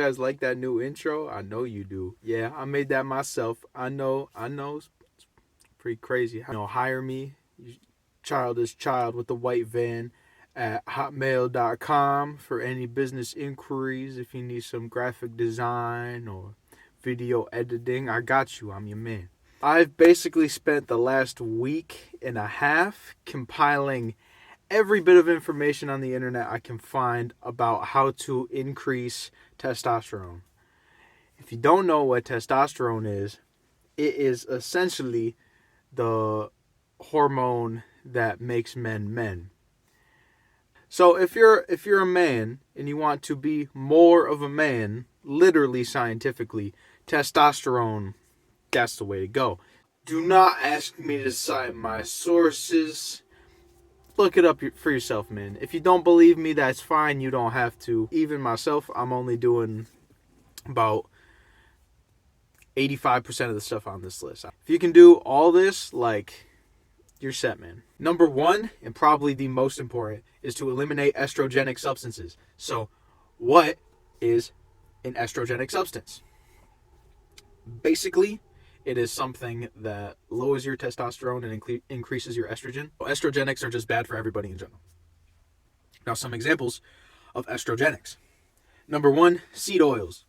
guys like that new intro? I know you do. Yeah, I made that myself. I know. It's pretty crazy. Hire me, you childish child with the white van at hotmail.com for any business inquiries. If you need some graphic design or video editing, I got you. I'm your man. I've basically spent the last week and a half compiling every bit of information on the internet I can find about how to increase testosterone. If you don't know what testosterone is, it is essentially the hormone that makes men men. So if you're a man and you want to be more of a man, literally scientifically, testosterone, that's the way to go. Do not ask me to cite my sources. Look it up for yourself, man. If you don't believe me, that's fine. You don't have to. Even myself, I'm only doing about 85% of the stuff on this list. If you can do all this, you're set, man. Number one, and probably the most important, is to eliminate estrogenic substances. So, what is an estrogenic substance? Basically, it is something that lowers your testosterone and increases your estrogen. Estrogenics are just bad for everybody in general. Now, some examples of estrogenics. Number one, seed oils.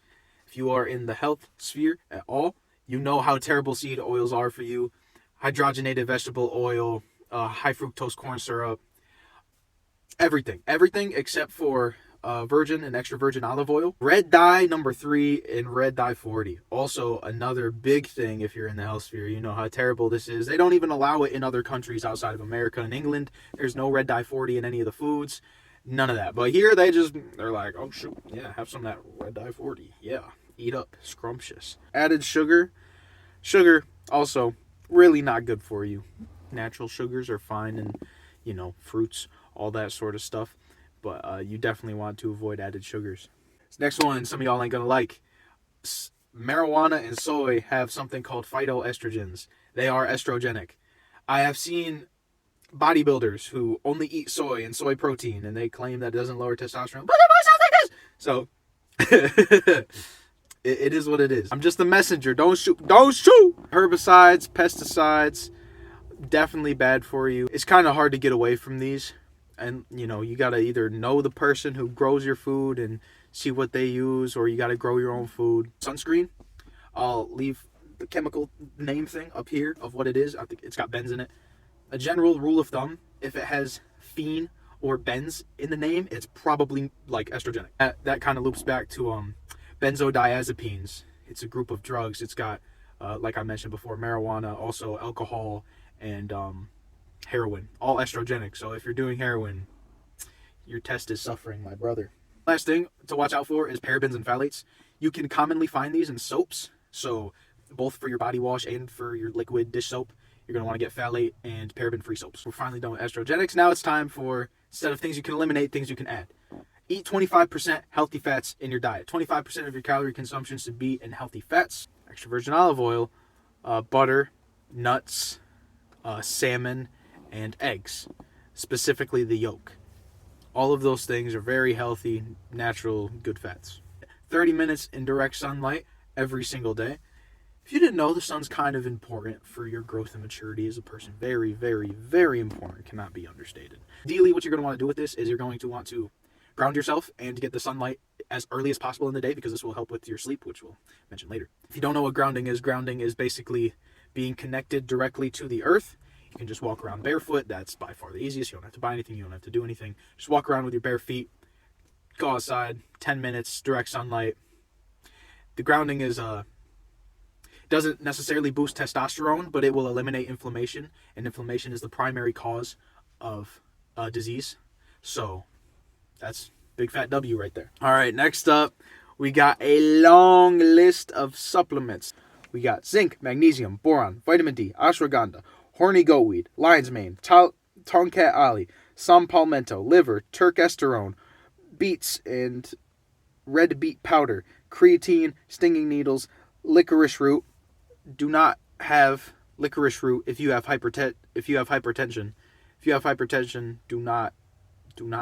If you are in the health sphere at all, you know how terrible seed oils are for you. Hydrogenated vegetable oil, high fructose corn syrup, everything except for virgin and extra virgin olive oil. Red dye, number 3, and red dye 40. Also, another big thing if you're in the health sphere. You know how terrible this is. They don't even allow it in other countries outside of America and England. There's no red dye 40 in any of the foods. None of that. But here, they're like, oh, shoot, yeah, have some of that red dye 40. Yeah, eat up. Scrumptious. Added sugar. Sugar, also, really not good for you. Natural sugars are fine in, fruits, all that sort of stuff. But you definitely want to avoid added sugars. Next one, some of y'all ain't gonna like. Marijuana and soy have something called phytoestrogens. They are estrogenic. I have seen bodybuilders who only eat soy and soy protein, and they claim that it doesn't lower testosterone. But their voice sounds like this! So, it is what it is. I'm just the messenger. Don't shoot! Herbicides, pesticides, definitely bad for you. It's kind of hard to get away from these. And, you got to either know the person who grows your food and see what they use, or you got to grow your own food. Sunscreen, I'll leave the chemical name thing up here of what it is. I think it's got benz in it. A general rule of thumb, if it has phene or benz in the name, it's probably estrogenic. That kind of loops back to benzodiazepines. It's a group of drugs. It's got, like I mentioned before, marijuana, also alcohol, and heroin, all estrogenic. So if you're doing heroin, your test is suffering, my brother. Last thing to watch out for is parabens and phthalates. You can commonly find these in soaps. So both for your body wash and for your liquid dish soap, you're going to want to get phthalate and paraben-free soaps. We're finally done with estrogenics. Now it's time for, instead of things you can eliminate, things you can add. Eat 25% healthy fats in your diet. 25% of your calorie consumption should be in healthy fats. Extra virgin olive oil, butter, nuts, salmon, and eggs, specifically the yolk. All of those things are very healthy, natural, good fats. 30 minutes in direct sunlight every single day. If you didn't know, the sun's kind of important for your growth and maturity as a person. Very, very, very important. Cannot be understated. Ideally, what you're going to want to do with this is you're going to want to ground yourself and get the sunlight as early as possible in the day, because this will help with your sleep, which we'll mention later. If you don't know what grounding is basically being connected directly to the earth. You can just walk around barefoot. That's by far the easiest. You don't have to buy anything. You don't have to do anything. Just walk around with your bare feet. Go outside. 10 minutes, direct sunlight. The grounding doesn't necessarily boost testosterone, but it will eliminate inflammation. And inflammation is the primary cause of disease. So that's big fat W right there. All right, next up, we got a long list of supplements. We got zinc, magnesium, boron, vitamin D, ashwagandha, horny goatweed, lion's mane, tonkat ali, some palmetto, liver, turkesterone, beets and red beet powder, creatine, stinging needles, licorice root. Do not have licorice root if you have hypertension. If you have hypertension, do not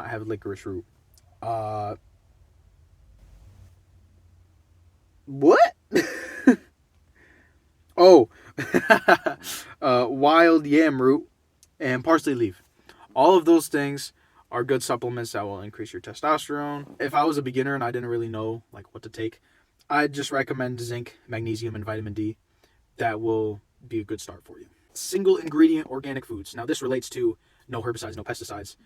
have licorice root. What? Oh, wild yam root and parsley leaf. All of those things are good supplements that will increase your testosterone. If I was a beginner and I didn't really know like what to take, I'd just recommend zinc, magnesium, and vitamin D. That will be a good start for you. Single ingredient organic foods. Now this relates to no herbicides, no pesticides,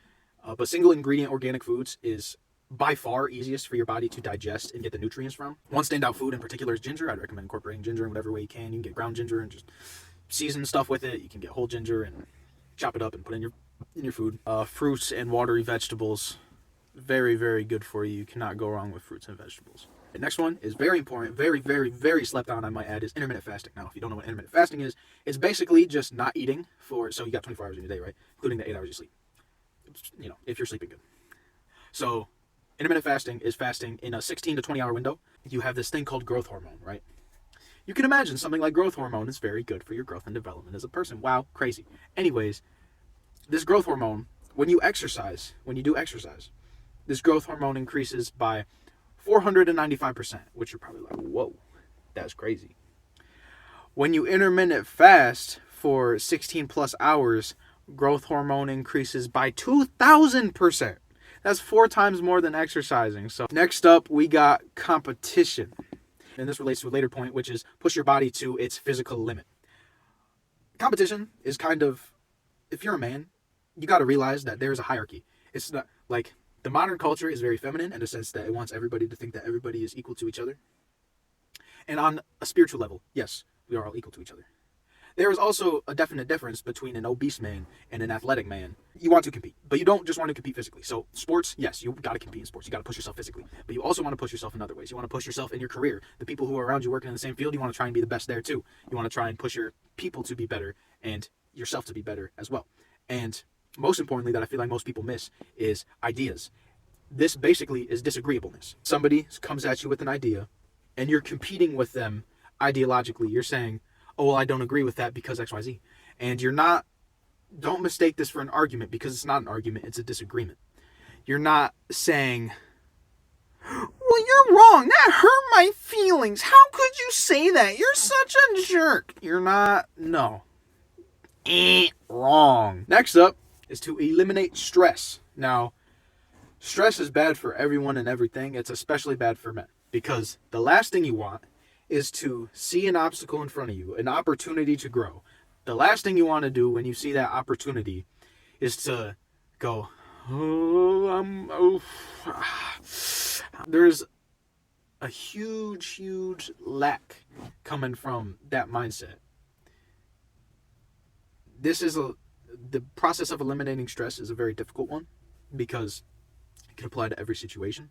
but single ingredient organic foods is by far easiest for your body to digest and get the nutrients from. One standout food in particular is ginger. I'd recommend incorporating ginger in whatever way you can. You can get ground ginger and just season stuff with it. You can get whole ginger and chop it up and put it in your food. Fruits and watery vegetables, very, very good for you. You cannot go wrong with fruits and vegetables. The next one is very important, very, very, very slept on, I might add, is intermittent fasting. Now, if you don't know what intermittent fasting is, it's basically just not eating so you got 24 hours in your day, right? Including the 8 hours you sleep. If you're sleeping good. So, intermittent fasting is fasting in a 16 to 20 hour window. You have this thing called growth hormone, right? You can imagine something like growth hormone is very good for your growth and development as a person. Wow, crazy. Anyways, this growth hormone, when you do exercise, this growth hormone increases by 495%, which you're probably like, whoa, that's crazy. When you intermittent fast for 16 plus hours, growth hormone increases by 2,000%. That's 4 times more than exercising. So next up, we got competition. And this relates to a later point, which is push your body to its physical limit. Competition is kind of, if you're a man, you got to realize that there's a hierarchy. It's not like the modern culture is very feminine in the sense that it wants everybody to think that everybody is equal to each other. And on a spiritual level, yes, we are all equal to each other. There is also a definite difference between an obese man and an athletic man. You want to compete, but you don't just want to compete physically. So sports, yes, you got to compete in sports. You got to push yourself physically, but you also want to push yourself in other ways. You want to push yourself in your career. The people who are around you working in the same field, you want to try and be the best there too. You want to try and push your people to be better and yourself to be better as well. And most importantly, that I feel like most people miss is ideas. This basically is disagreeableness. Somebody comes at you with an idea and you're competing with them ideologically. You're saying, oh, well, I don't agree with that because XYZ. And don't mistake this for an argument, because it's not an argument, it's a disagreement. You're not saying, well, you're wrong, that hurt my feelings, how could you say that, you're such a jerk. You're not, no. Wrong. Next up is to eliminate stress. Now, stress is bad for everyone and everything. It's especially bad for men, because the last thing you want is to see an obstacle in front of you, an opportunity to grow. The last thing you want to do when you see that opportunity is to go, There's a huge lack coming from that mindset. The process of eliminating stress is a very difficult one because it can apply to every situation.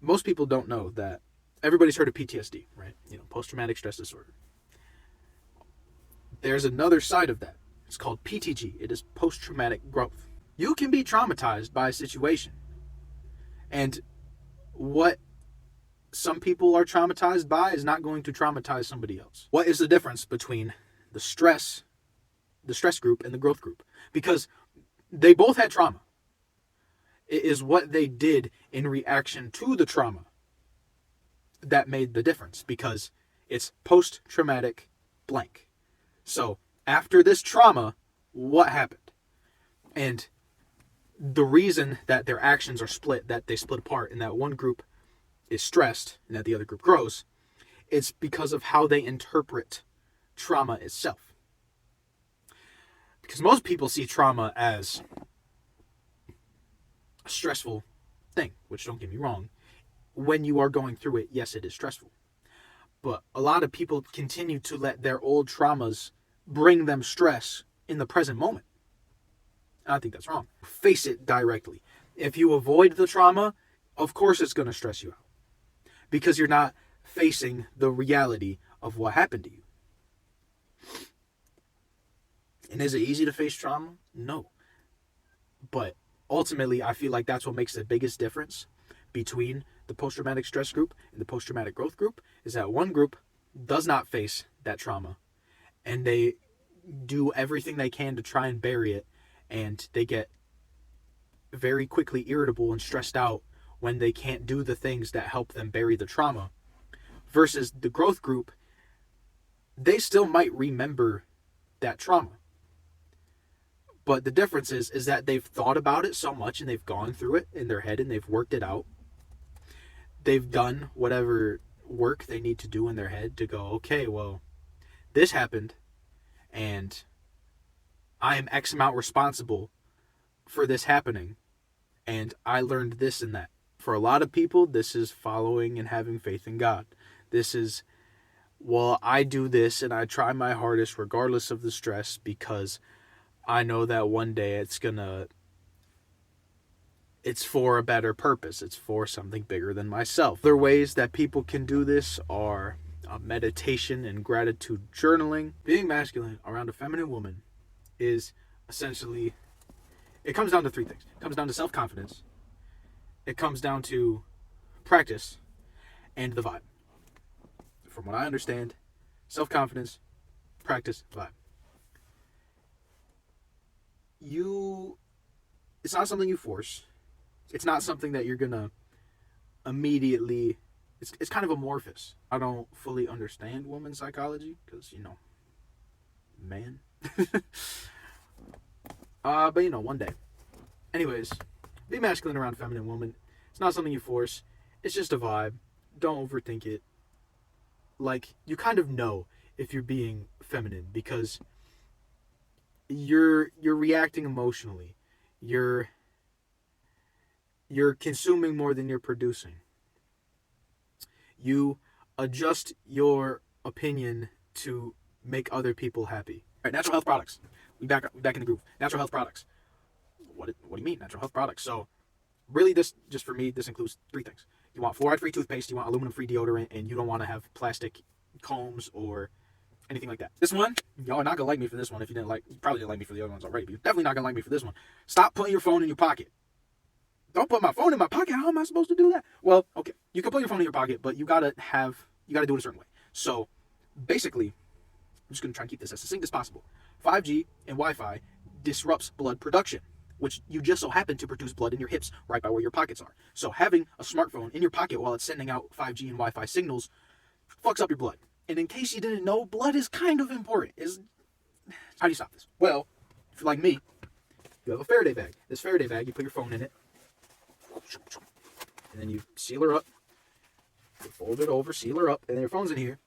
Most people don't know that everybody's heard of PTSD, right? Post-traumatic stress disorder. There's another side of that. It's called PTG. It is post-traumatic growth. You can be traumatized by a situation. And what some people are traumatized by is not going to traumatize somebody else. What is the difference between the stress group and the growth group? Because they both had trauma. It is what they did in reaction to the trauma that made the difference, because it's post-traumatic blank. So after this trauma, what happened? And the reason that their actions are split, that they split apart, and that one group is stressed and that the other group grows, it's because of how they interpret trauma itself. Because most people see trauma as a stressful thing, which, don't get me wrong, when you are going through it, yes, it is stressful. But a lot of people continue to let their old traumas bring them stress in the present moment. I think that's wrong. Face it directly. If you avoid the trauma, of course it's going to stress you out, because you're not facing the reality of what happened to you. And is it easy to face trauma? No. But ultimately, I feel like that's what makes the biggest difference between the post-traumatic stress group and the post-traumatic growth group, is that one group does not face that trauma and they do everything they can to try and bury it, and they get very quickly irritable and stressed out when they can't do the things that help them bury the trauma. versus the growth group, they still might remember that trauma. But the difference is that they've thought about it so much and they've gone through it in their head and they've worked it out. They've done whatever work they need to do in their head to go, okay, well, this happened and I am X amount responsible for this happening. And I learned this and that. For a lot of people, this is following and having faith in God. This is, well, I do this and I try my hardest regardless of the stress because I know that one day it's for a better purpose. It's for something bigger than myself. Other ways that people can do this are meditation and gratitude journaling. Being masculine around a feminine woman is essentially, it comes down to three things. It comes down to self-confidence. It comes down to practice and the vibe. From what I understand, self-confidence, practice, vibe. It's not something you force. It's not something that you're gonna immediately, it's kind of amorphous. I don't fully understand women's psychology because, man. But one day. Anyways, be masculine around a feminine woman. It's not something you force. It's just a vibe. Don't overthink it. Like, you kind of know if you're being feminine because you're reacting emotionally. You're consuming more than you're producing. You adjust your opinion to make other people happy. All right, natural health products. We back in the groove. Natural health products. What do you mean, natural health products? So, really, this includes three things. You want fluoride-free toothpaste, you want aluminum-free deodorant, and you don't want to have plastic combs or anything like that. This one, y'all are not gonna like me for this one. If you probably didn't like me for the other ones already, but you're definitely not gonna like me for this one. Stop putting your phone in your pocket. Don't put my phone in my pocket. How am I supposed to do that? Well, okay, you can put your phone in your pocket, but you gotta do it a certain way. So, basically, I'm just gonna try and keep this as succinct as possible. 5G and Wi-Fi disrupts blood production, which you just so happen to produce blood in your hips right by where your pockets are. So having a smartphone in your pocket while it's sending out 5G and Wi-Fi signals fucks up your blood. And in case you didn't know, blood is kind of important. How do you stop this? Well, if you're like me, you have a Faraday bag. This Faraday bag, you put your phone in it, and then you seal her up, you fold it over, seal her up, and then your phone's in here.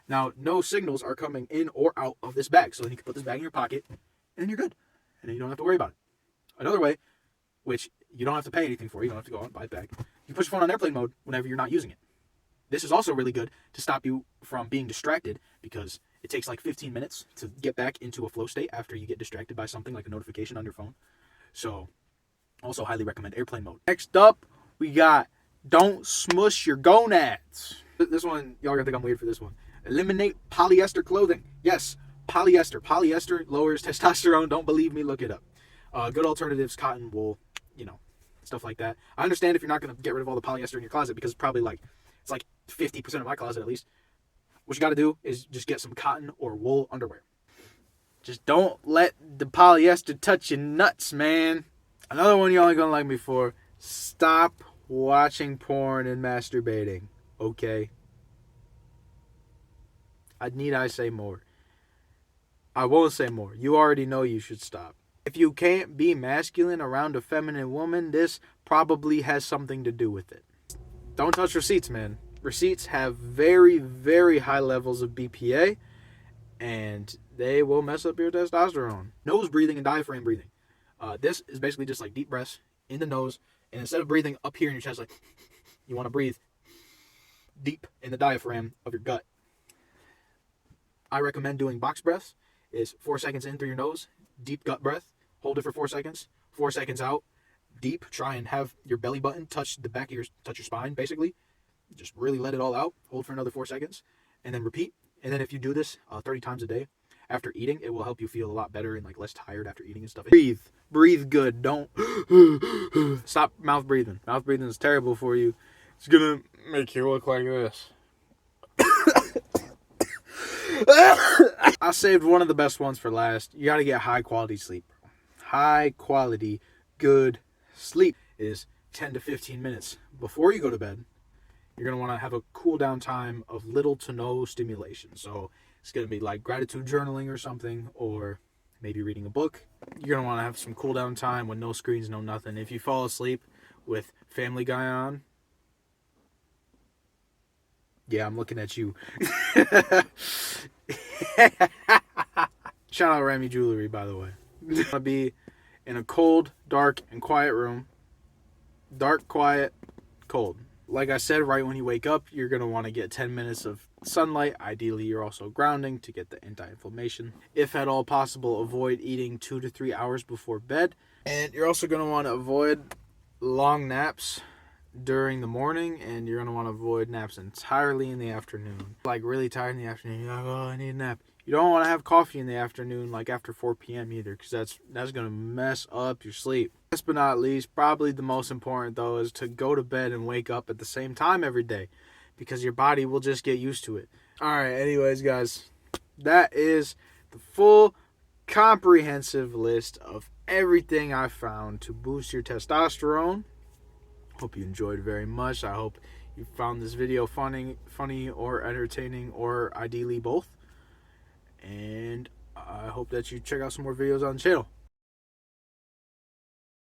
Now, no signals are coming in or out of this bag, so then you can put this bag in your pocket, and then you're good. And then you don't have to worry about it. Another way, which you don't have to pay anything for, you don't have to go out and buy it back, you put your phone on airplane mode whenever you're not using it. This is also really good to stop you from being distracted because it takes like 15 minutes to get back into a flow state after you get distracted by something like a notification on your phone. So, also highly recommend airplane mode. Next up, we got don't smush your gonads. This one, y'all are going to think I'm weird for this one. Eliminate polyester clothing. Yes, polyester. Polyester lowers testosterone. Don't believe me, look it up. Good alternatives, cotton, wool, stuff like that. I understand if you're not going to get rid of all the polyester in your closet because it's like 50% of my closet at least. What you got to do is just get some cotton or wool underwear. Just don't let the polyester touch your nuts, man. Another one you ain't going to like me for. Stop watching porn and masturbating, okay? Need I say more? I won't say more. You already know you should stop. If you can't be masculine around a feminine woman, this probably has something to do with it. Don't touch receipts, man. Receipts have very, very high levels of BPA, and they will mess up your testosterone. Nose breathing and diaphragm breathing. This is basically just like deep breaths in the nose, and instead of breathing up here in your chest, like you want to breathe deep in the diaphragm of your gut. I recommend doing box breaths. Is 4 seconds in through your nose, deep gut breath, hold it for 4 seconds, 4 seconds out, deep, try and have your belly button touch your spine, basically. Just really let it all out, hold for another 4 seconds, and then repeat. And then if you do this 30 times a day after eating, it will help you feel a lot better and less tired after eating and stuff. Breathe good. Don't stop mouth breathing. Mouth breathing is terrible for you. It's gonna make you look like this. I saved one of the best ones for last. You gotta get high quality sleep. High quality, good sleep is 10 to 15 minutes before you go to bed You're going to want to have a cool down time of little to no stimulation. So it's going to be like gratitude journaling or something, or maybe reading a book. You're going to want to have some cool down time with no screens, no nothing. If you fall asleep with Family Guy on, yeah, I'm looking at you. Shout out Remy Jewelry, by the way. You want to be in a cold, dark, and quiet room. Dark, quiet, cold. Like I said, right when you wake up, you're going to want to get 10 minutes of sunlight. Ideally, you're also grounding to get the anti-inflammation. If at all possible, avoid eating 2 to 3 hours before bed. And you're also going to want to avoid long naps during the morning, and you're going to want to avoid naps entirely in the afternoon. Like really tired in the afternoon, you're like, oh, I need a nap. You don't want to have coffee in the afternoon, like after 4 p.m. either, because that's going to mess up your sleep. Last but not least, probably the most important though, is to go to bed and wake up at the same time every day, because your body will just get used to it. Alright, anyways guys, that is the full comprehensive list of everything I found to boost your testosterone. Hope you enjoyed very much. I hope you found this video funny or entertaining, or ideally both. And I hope that you check out some more videos on the channel.